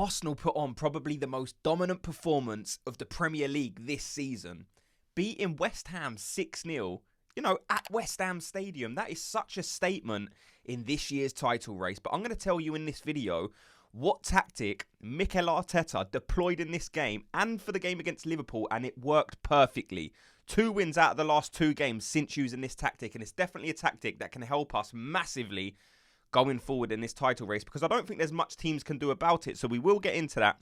Arsenal put on probably the most dominant performance of the Premier League this season, beating West Ham 6-0, at West Ham Stadium. That is such a statement in this year's title race. But I'm going to tell you in this video what tactic Mikel Arteta deployed in this game and for the game against Liverpool, and it worked perfectly. 2 wins out of the last 2 games since using this tactic, and it's definitely a tactic that can help us massively going forward in this title race, because I don't think there's much teams can do about it, so we will get into that.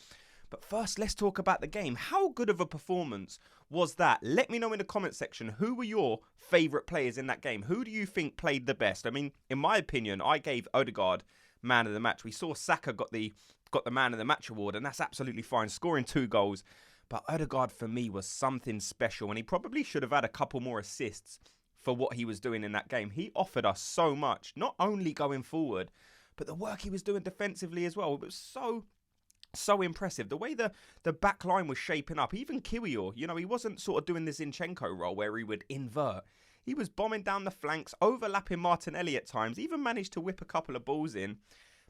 But first, let's talk about the game. How good of a performance was that? Let me know in the comment section, who were your favourite players in that game? Who do you think played the best? I mean, in my opinion, I gave Odegaard man of the match. We saw Saka got the man of the match award, and that's absolutely fine, scoring 2 goals. But Odegaard, for me, was something special, and he probably should have had a couple more assists for what he was doing in that game. He offered us so much, not only going forward, but the work he was doing defensively as well. It was so impressive. The way the back line was shaping up. Even Kiwior, he wasn't sort of doing the Zinchenko role where he would invert. He was bombing down the flanks, overlapping Martinelli at times, even managed to whip a couple of balls in.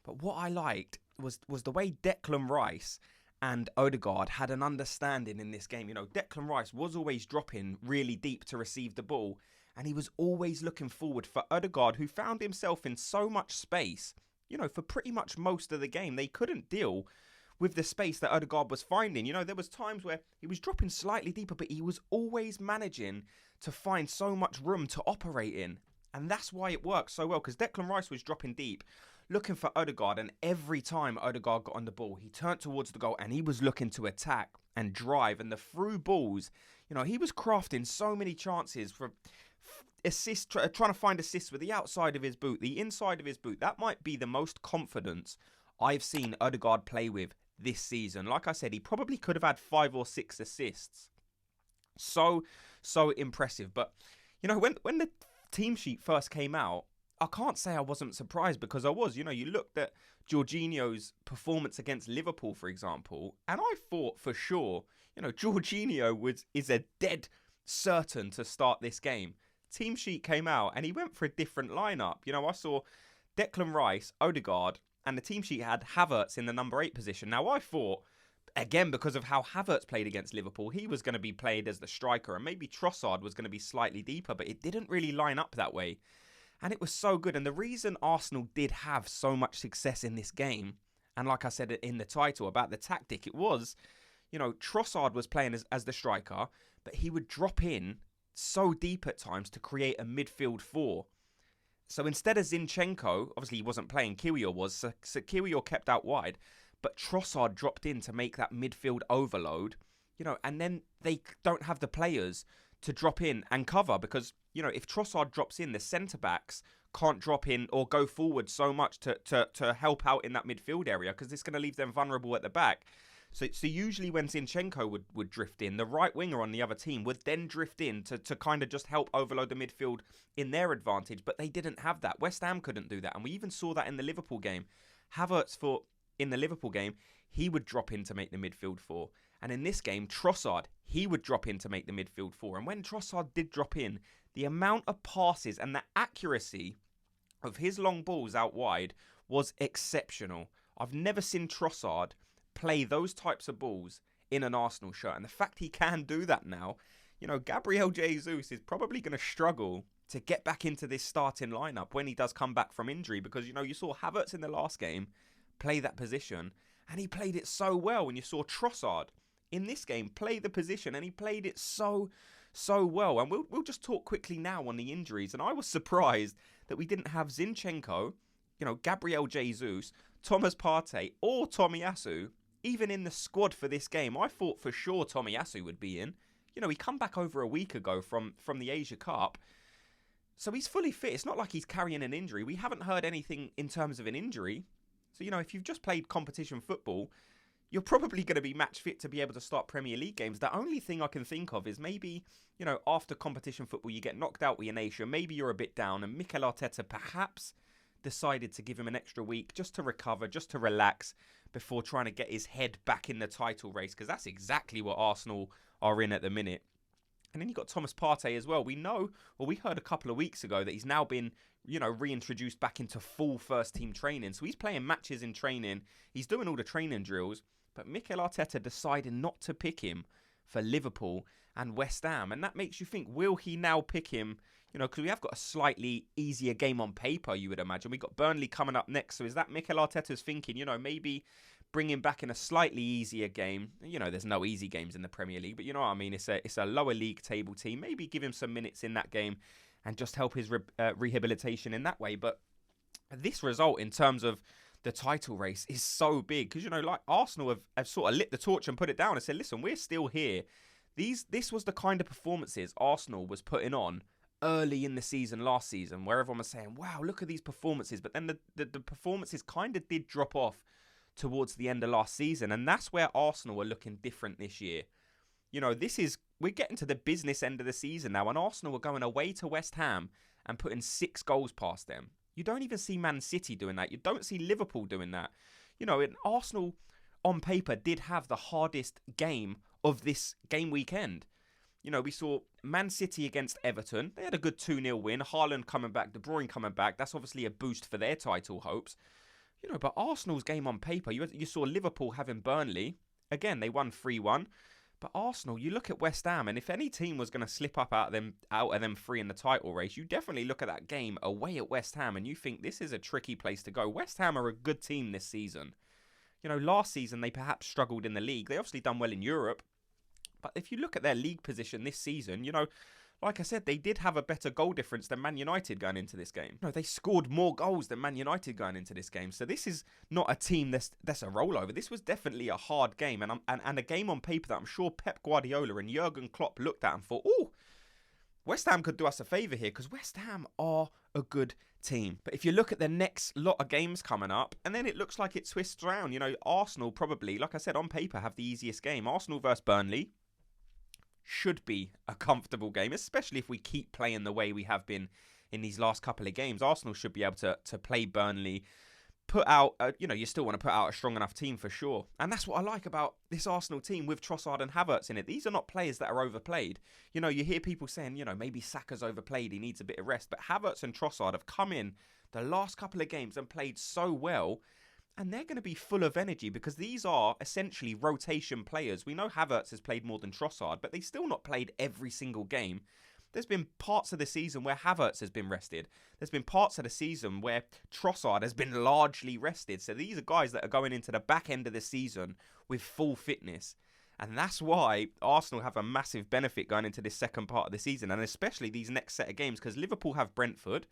But what I liked was the way Declan Rice and Odegaard had an understanding in this game. Declan Rice was always dropping really deep to receive the ball, and he was always looking forward for Odegaard, who found himself in so much space, for pretty much most of the game. They couldn't deal with the space that Odegaard was finding. There was times where he was dropping slightly deeper, but he was always managing to find so much room to operate in. And that's why it worked so well, because Declan Rice was dropping deep, looking for Odegaard, and every time Odegaard got on the ball, he turned towards the goal and he was looking to attack and drive. And the through balls, he was crafting so many chances for assists, trying to find assists with the outside of his boot, the inside of his boot. That might be the most confidence I've seen Odegaard play with this season. Like I said, he probably could have had 5 or 6 assists. So impressive. But, when the team sheet first came out, I can't say I wasn't surprised, because I was. You looked at Jorginho's performance against Liverpool, for example, and I thought for sure, Jorginho is a dead certain to start this game. Team sheet came out and he went for a different lineup. I saw Declan Rice, Odegaard, and the team sheet had Havertz in the number 8 position. Now, I thought, again, because of how Havertz played against Liverpool, he was going to be played as the striker, and maybe Trossard was going to be slightly deeper, but it didn't really line up that way. And it was so good. And the reason Arsenal did have so much success in this game, and like I said in the title about the tactic, it was, Trossard was playing as the striker, but he would drop in so deep at times to create a midfield 4. So instead of Zinchenko, obviously he wasn't playing, Kiwior was, so Kiwior kept out wide, but Trossard dropped in to make that midfield overload, and then they don't have the players to drop in and cover, because, if Trossard drops in, the centre-backs can't drop in or go forward so much to help out in that midfield area, because it's going to leave them vulnerable at the back. So usually when Zinchenko would drift in, the right winger on the other team would then drift in to kind of just help overload the midfield in their advantage. But they didn't have that. West Ham couldn't do that. And we even saw that in the Liverpool game. Havertz, in the Liverpool game, he would drop in to make the midfield 4. And in this game, Trossard, he would drop in to make the midfield 4. And when Trossard did drop in, the amount of passes and the accuracy of his long balls out wide was exceptional. I've never seen Trossard play those types of balls in an Arsenal shirt. And the fact he can do that now, Gabriel Jesus is probably going to struggle to get back into this starting lineup when he does come back from injury, because, you saw Havertz in the last game play that position and he played it so well. And you saw Trossard in this game play the position and he played it so well. And we'll just talk quickly now on the injuries. And I was surprised that we didn't have Zinchenko, Gabriel Jesus, Thomas Partey or Tomiyasu even in the squad for this game. I thought for sure Tomiyasu would be in. He come back over a week ago from the Asia Cup. So he's fully fit. It's not like he's carrying an injury. We haven't heard anything in terms of an injury. So, if you've just played competition football, you're probably going to be match fit to be able to start Premier League games. The only thing I can think of is maybe, after competition football, you get knocked out with your nation. Maybe you're a bit down, and Mikel Arteta perhaps decided to give him an extra week just to recover, just to relax before trying to get his head back in the title race, because that's exactly what Arsenal are in at the minute. And then you got Thomas Partey as well. We know, or we heard a couple of weeks ago that he's now been, reintroduced back into full first team training. So he's playing matches in training. He's doing all the training drills. But Mikel Arteta decided not to pick him for Liverpool and West Ham. And that makes you think, will he now pick him? Because we have got a slightly easier game on paper, you would imagine. We've got Burnley coming up next. So is that Mikel Arteta's thinking, maybe bring him back in a slightly easier game? There's no easy games in the Premier League, but you know what I mean? It's a lower league table team. Maybe give him some minutes in that game and just help his rehabilitation in that way. But this result in terms of the title race is so big because, like Arsenal have sort of lit the torch and put it down and said, listen, we're still here. This was the kind of performances Arsenal was putting on early in the season last season where everyone was saying, wow, look at these performances. But then the performances kind of did drop off towards the end of last season. And that's where Arsenal are looking different this year. We're getting to the business end of the season now and Arsenal are going away to West Ham and putting 6 goals past them. You don't even see Man City doing that. You don't see Liverpool doing that. And Arsenal, on paper, did have the hardest game of this game weekend. We saw Man City against Everton. They had a good 2-0 win. Haaland coming back, De Bruyne coming back. That's obviously a boost for their title hopes. But Arsenal's game on paper, you saw Liverpool having Burnley. Again, they won 3-1. But Arsenal, you look at West Ham, and if any team was going to slip up out of them 3 in the title race, you definitely look at that game away at West Ham, and you think this is a tricky place to go. West Ham are a good team this season. Last season they perhaps struggled in the league. They obviously done well in Europe. But if you look at their league position this season, like I said, they did have a better goal difference than Man United going into this game. They scored more goals than Man United going into this game. So this is not a team that's a rollover. This was definitely a hard game and a game on paper that I'm sure Pep Guardiola and Jurgen Klopp looked at and thought, oh, West Ham could do us a favour here because West Ham are a good team. But if you look at the next lot of games coming up, and then it looks like it twists around. Arsenal probably, like I said, on paper have the easiest game. Arsenal versus Burnley should be a comfortable game, especially if we keep playing the way we have been in these last couple of games. Arsenal should be able to play Burnley, put out, you still want to put out a strong enough team for sure. And that's what I like about this Arsenal team with Trossard and Havertz in it. These are not players that are overplayed. You hear people saying, maybe Saka's overplayed, he needs a bit of rest. But Havertz and Trossard have come in the last couple of games and played so well. And they're going to be full of energy because these are essentially rotation players. We know Havertz has played more than Trossard, but they've still not played every single game. There's been parts of the season where Havertz has been rested. There's been parts of the season where Trossard has been largely rested. So these are guys that are going into the back end of the season with full fitness. And that's why Arsenal have a massive benefit going into this second part of the season, and especially these next set of games, because Liverpool have Brentford.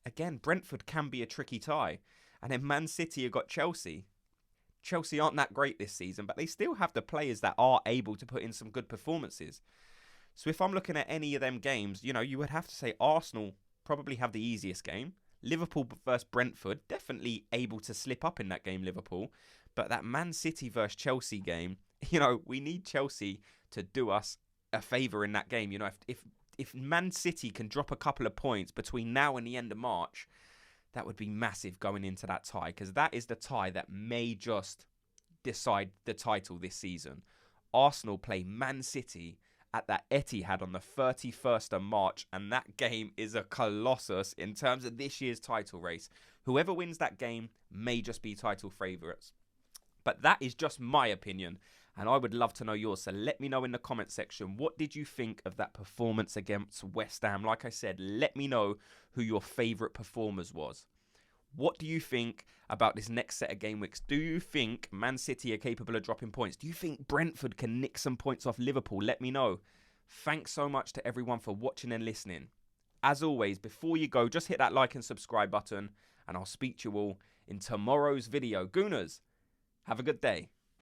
Again, Brentford can be a tricky tie. And then Man City have got Chelsea. Chelsea aren't that great this season, but they still have the players that are able to put in some good performances. So if I'm looking at any of them games, you would have to say Arsenal probably have the easiest game. Liverpool versus Brentford, definitely able to slip up in that game, Liverpool. But that Man City versus Chelsea game, we need Chelsea to do us a favour in that game. If Man City can drop a couple of points between now and the end of March, that would be massive going into that tie, because that is the tie that may just decide the title this season. Arsenal play Man City at that Etihad on the 31st of March, and that game is a colossus in terms of this year's title race. Whoever wins that game may just be title favourites. But that is just my opinion, and I would love to know yours. So let me know in the comment section, what did you think of that performance against West Ham? Like I said, let me know who your favourite performers was. What do you think about this next set of game weeks? Do you think Man City are capable of dropping points? Do you think Brentford can nick some points off Liverpool? Let me know. Thanks so much to everyone for watching and listening. As always, before you go, just hit that like and subscribe button, and I'll speak to you all in tomorrow's video. Gooners, have a good day.